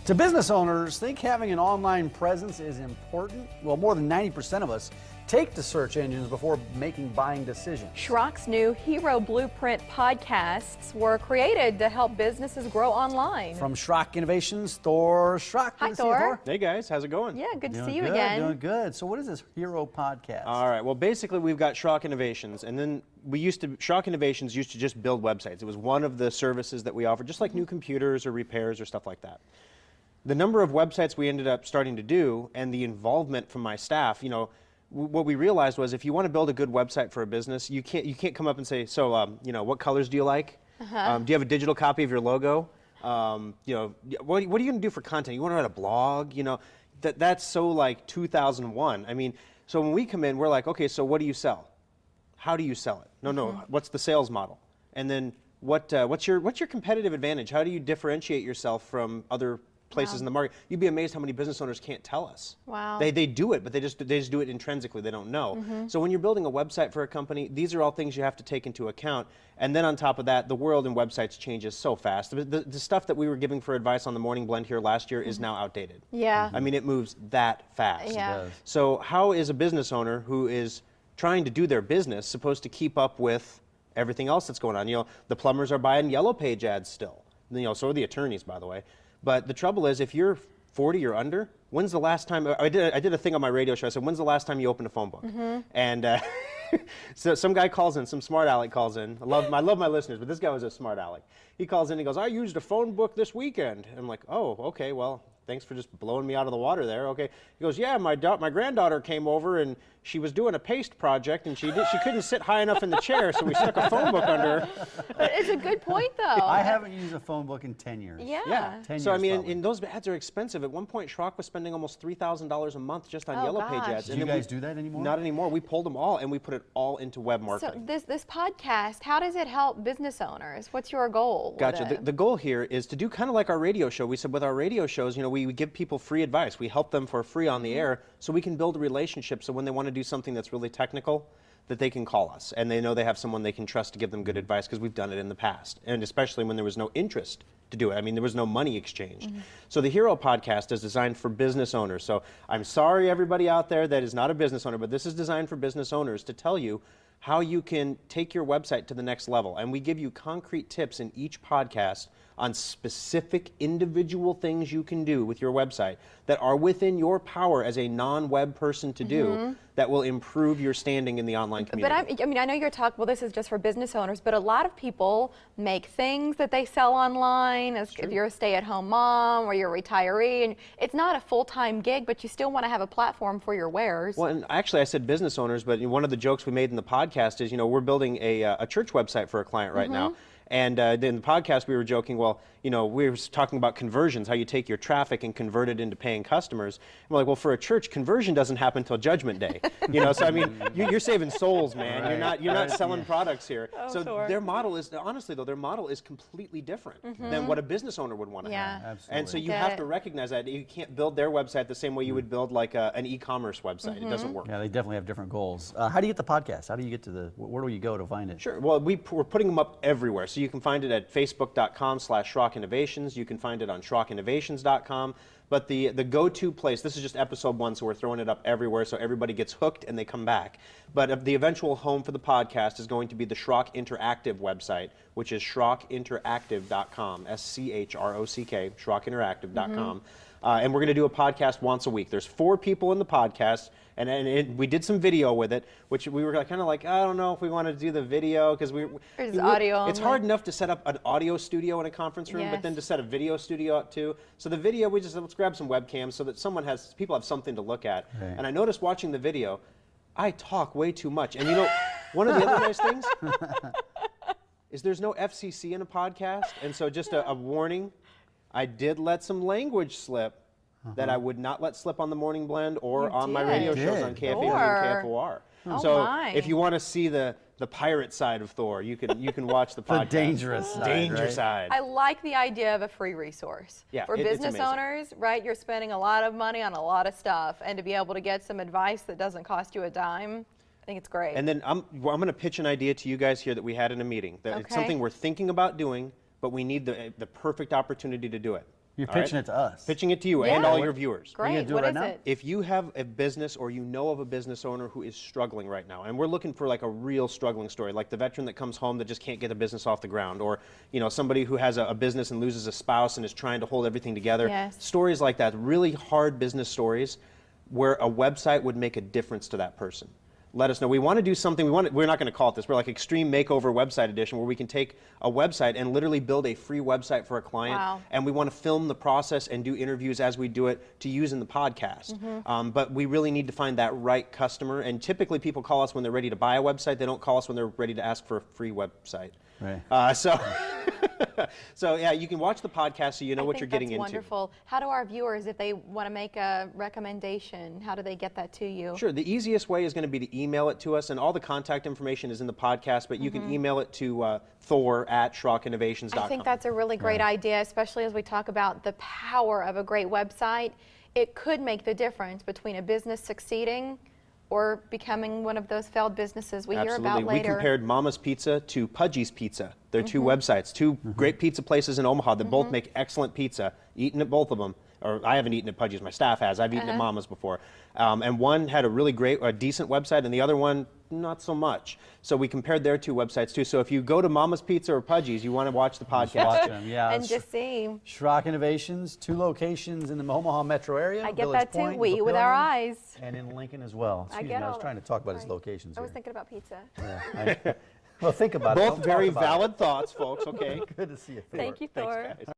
To business owners, think having an online presence is important? Well, more than 90% of us take to search engines before making buying decisions. Schrock's new Hero Blueprint podcasts were created to help businesses grow online. From Schrock Innovations, Thor. Schrock. Hi, Thor. Hey guys, how's it going? Yeah, good to Doing see you good, again. Doing good. So what is this Hero podcast? All right, well basically we've got Schrock Innovations, and then Schrock Innovations used to just build websites. It was one of the services that we offered, just like new computers or repairs or stuff like that. The number of websites we ended up starting to do and the involvement from my staff, you know, what we realized was if you want to build a good website for a business, you can't come up and say, so, you know, what colors do you like? Do you have a digital copy of your logo? You know, what are you going to do for content? You want to write a blog? You know, that's so like 2001. I mean, so when we come in, we're like, okay, so what do you sell? How do you sell it? No, what's the sales model? And then what's your competitive advantage? How do you differentiate yourself from other places in the market? You'd be amazed how many business owners can't tell us. Wow. They do it, but they just do it intrinsically. They don't know. So when you're building a website for a company, these are all things you have to take into account. And then on top of that, the world in websites changes so fast. The stuff that we were giving for advice on the Morning Blend here last year is now outdated. Yeah. I mean, it moves that fast. Yeah. So how is a business owner who is trying to do their business supposed to keep up with everything else that's going on? You know, the plumbers are buying Yellow Page ads still. You know, so are the attorneys, by the way. But the trouble is, if you're 40 or under, when's the last time, I did a thing on my radio show, I said, when's the last time you opened a phone book? And so some guy calls in, some smart aleck calls in. I love my listeners, but this guy was a smart aleck. He calls in, he goes, I used a phone book this weekend. And I'm like, oh, okay, well, thanks for just blowing me out of the water there. Okay. He goes, yeah, my granddaughter came over and she was doing a paste project and she couldn't sit high enough in the chair, so we stuck a phone book under her. But it's a good point, though. I haven't used a phone book in 10 years. Yeah. 10 So I years mean, probably. and those ads are expensive. At one point, Schrock was spending almost $3,000 a month just on Oh, Yellow gosh. Page ads. Do And you then guys do that anymore? Not anymore. We pulled them all and we put it all into web So marketing. this podcast, how does it help business owners? What's your goal? with Gotcha. it? The goal here is to do kind of like our radio show. We said with our radio shows, you know, we give people free advice. We help them for free on the air so we can build a relationship so when they want to do something that's really technical, that they can call us and they know they have someone they can trust to give them good advice because we've done it in the past. And especially when there was no interest to do it. I mean, there was no money exchanged. So the Hero podcast is designed for business owners. So I'm sorry everybody out there that is not a business owner, but this is designed for business owners to tell you how you can take your website to the next level. And we give you concrete tips in each podcast on specific individual things you can do with your website that are within your power as a non-web person to do that will improve your standing in the online community. But I mean, I know you're talking, well, this is just for business owners, but a lot of people make things that they sell online. If you're a stay-at-home mom or you're a retiree, and it's not a full-time gig, but you still want to have a platform for your wares. Well, and actually I said business owners, but one of the jokes we made in the podcast is, you know, we're building a church website for a client right now. And in the podcast, we were joking, well, you know, we were talking about conversions, how you take your traffic and convert it into paying customers. And we're like, well, for a church, conversion doesn't happen until Judgment Day. You know, so I mean, you're saving souls, man. Right. You're not selling products here. Oh, so sure. their model is, honestly though, their model is completely different than what a business owner would want to have. Absolutely. And so you Get have it. to recognize that. You can't build their website the same way you would build like an e-commerce website. It doesn't work. Yeah, they definitely have different goals. How do you get the podcast? How do you get to where do you go to find it? Sure. Well, we're putting them up everywhere. So you can find it at facebook.com/Schrock Innovations. You can find it on SchrockInnovations.com. But the go-to place, this is just episode 1, so we're throwing it up everywhere so everybody gets hooked and they come back. But the eventual home for the podcast is going to be the Schrock Interactive website, which is SchrockInteractive.com, SCHROCK, SchrockInteractive.com. And we're going to do a podcast once a week. There's 4 people in the podcast, and we did some video with it, which we were kind of like, I don't know if we want to do the video because audio it's hard enough to set up an audio studio in a conference room, but then to set a video studio up too. So the video, we just let's grab some webcams so that people have something to look at. Right. And I noticed watching the video, I talk way too much. And you know, one of the other nice things is there's no FCC in a podcast, and so just a warning. I did let some language slip that I would not let slip on the Morning Blend or on my radio shows on KFAB and KFOR. Oh So my. if you want to see the pirate side of Thor, you can watch the podcast. The dangerous side, Danger right? side. I like the idea of a free resource. Yeah, For it's business amazing. owners, right, you're spending a lot of money on a lot of stuff, and to be able to get some advice that doesn't cost you a dime, I think it's great. And then I'm going to pitch an idea to you guys here that we had in a meeting. That It's Okay. something we're thinking about doing, but we need the perfect opportunity to do it. You're all right? pitching it to us. Pitching it to you Yeah. and all your viewers. Are you gonna Great. do it What right is now? it? If you have a business or you know of a business owner who is struggling right now, and we're looking for like a real struggling story, like the veteran that comes home that just can't get a business off the ground, or somebody who has a business and loses a spouse and is trying to hold everything together. Yes. Stories like that, really hard business stories where a website would make a difference to that person. Let us know. We want to do something, we're not going to call it this, we're like Extreme Makeover Website Edition, where we can take a website and literally build a free website for a client. Wow. And we want to film the process and do interviews as we do it to use in the podcast. But we really need to find that right customer. And typically people call us when they're ready to buy a website. They don't call us when they're ready to ask for a free website. Right. So yeah, you can watch the podcast so you know I what think you're getting that's into. wonderful. How do our viewers, if they want to make a recommendation, how do they get that to you? Sure. The easiest way is going to be to email it to us, and all the contact information is in the podcast, but you can email it to Thor@SchrockInnovations.com. I think that's a really great idea, especially as we talk about the power of a great website. It could make the difference between a business succeeding or becoming one of those failed businesses we hear about Absolutely. later. We compared Mama's Pizza to Pudgy's Pizza. They're two websites, two great pizza places in Omaha that both make excellent pizza. Eaten at both of them. Or I haven't eaten at Pudgy's, my staff has. I've eaten at Mama's before. And one had a really great, a decent website, and the other one, not so much. So we compared their two websites too. So if you go to Mama's Pizza or Pudgy's, you want to watch the podcast. Watch them, yeah. And just see. Schrock Innovations, 2 locations in the Omaha metro area. I get Village that too. Point, We with our Papillion, eyes. And in Lincoln as well. I Excuse get me, I was all trying to that. talk about his Right. locations I was here. thinking about pizza. Yeah, well, think about it. Both Don't talk very about it. valid thoughts, folks, okay? Good to see you. Thank you, Thanks, Thor. guys.